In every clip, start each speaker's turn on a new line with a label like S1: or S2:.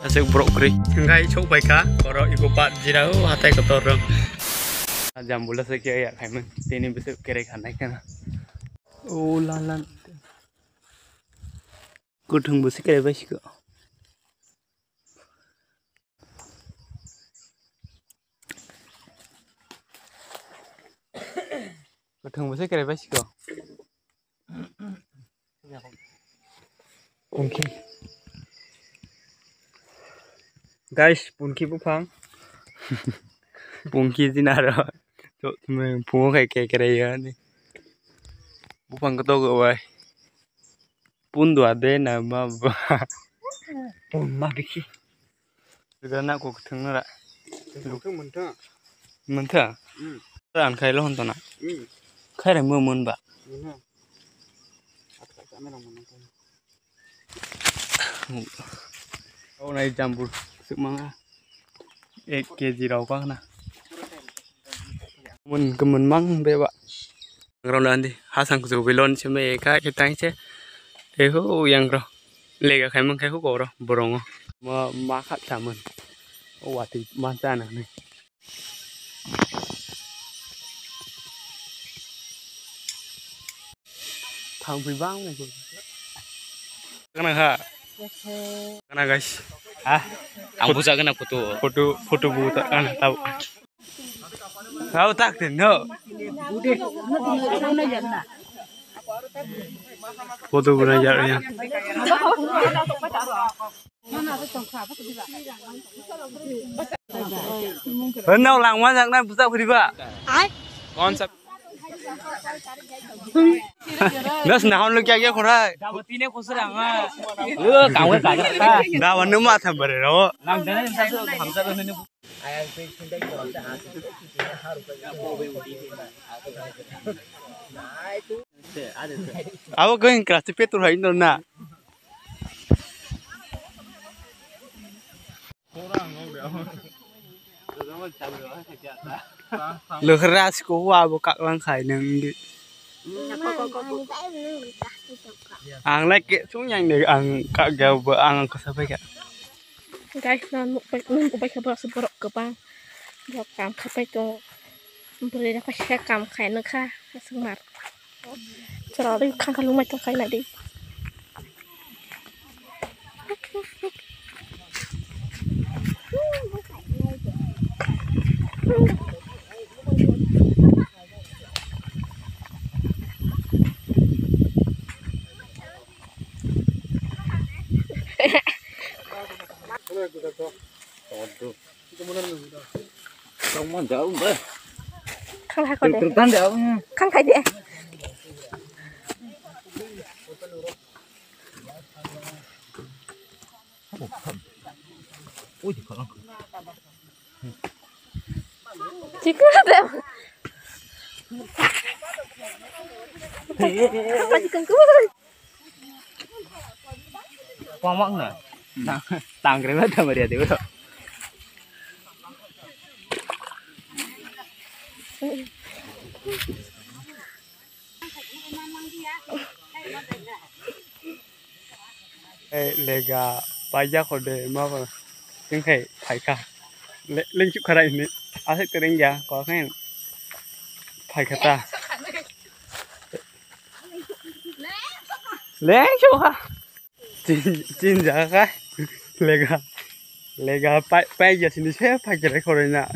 S1: asik brokri ngai chok bai ka koro iku pat jirau hatai kotor rong jam bola se kya ya khaimen tini bise kere khanai kana o lan kuthung bise kere bai siko kuthung bise kere bai siko punki guys punki bupang punki dinaro to me pungo kai kere ya ni bupang ko to go bai pun dua de na ma pun ma biki gana ko kuthung ra kuthung mentha ran khai lo hon to na khai ra mo mon ba ô này jambul sự mang 1 kg đâu có na mình mang bé bạn rồi lên đi há sang dù về lon chứ mấy cái tay chứ thế hú yang rồi lấy cái mang cái hú cổ rồi bông mà má khát chả mình ô quả thì mang ra này thằng bị vang này cái này ha Kana guys,
S2: Ang busa kana
S1: foto buta kan tahu. Tahu tak no. Foto guna jarnya. Henau lang mana nak buta beriba? Konsep. Nó nào nó kia không đấy.
S2: Đào tí này có sự rằng à.
S1: Cảm ơn cả ta. Đào nó mà thầm bể đó.
S2: Làm thế này sao sự thầm ra hơn nữa.
S1: Aku kan kelas cepet tuh hari itu na. Lừa ra cô qua bộ cạc lang khải nâng đi. Ang lấy cái xuống nhanh để ang cạc gạo vợ ang có sao vậy cả.
S3: Guys, nung ubay ka ba sa borok ka ba? Yok kam ka pa ito. Beri na pa siya kam kaya na ka. Asang mar. Sarap yung kang kalumay kang kaya na di.
S2: Không dở không bơ.
S3: Kang hai ko de.
S2: Tan dở.
S3: Kang kai de.
S2: Ui thì khó.
S3: Chỉ cứ de. Apa sih kang ku?
S2: Qua mắc nè. Tàng cái mất mà để được.
S1: Lega pajak kode ma ba những cái phải cả lên chụp cái này nè asik kering ya có cái phải cả ta lên chụp ha chín giờ cái lega pai giờ sini saya phải cái kode na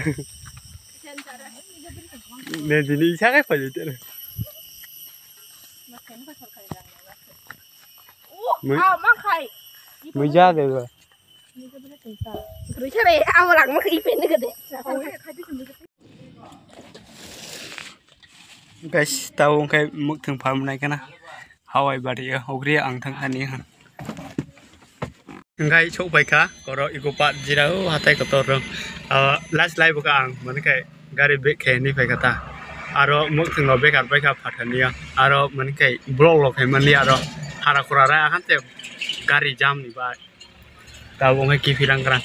S1: nên sini saya cái phải itu
S3: Mang kai.
S1: mới ra được rồi
S3: Rồi thế này ao lặng mà khi bên nữa cái
S1: guys tahu cái mức thường phẩm này cái na Hawaii bari ogri ang thang ani han ngai chok bai ka koro iku pat jirau hatai kotor rong last live buka ang man kai gari be khe ni bai kata aro mức thường lo be kat bai ka phathania aro man kai blog lo khai man ni aro hara kurara han te gari jam ni ba tahu ngai ki firang krang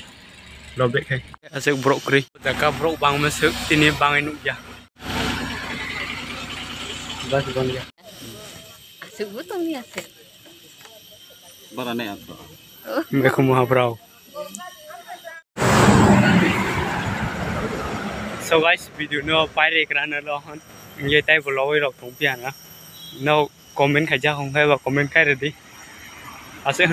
S1: lo be khai asik brokri taka brok bang masuk tini bang enu ya bas bang ya
S3: Sebutong niya sir.
S2: Bara na yan.
S1: Mereka mau habrau. so guys video no pai re kran lo hon ye tai vlog rok thong pia na no comment khai ja hong khai ba comment khai re di ase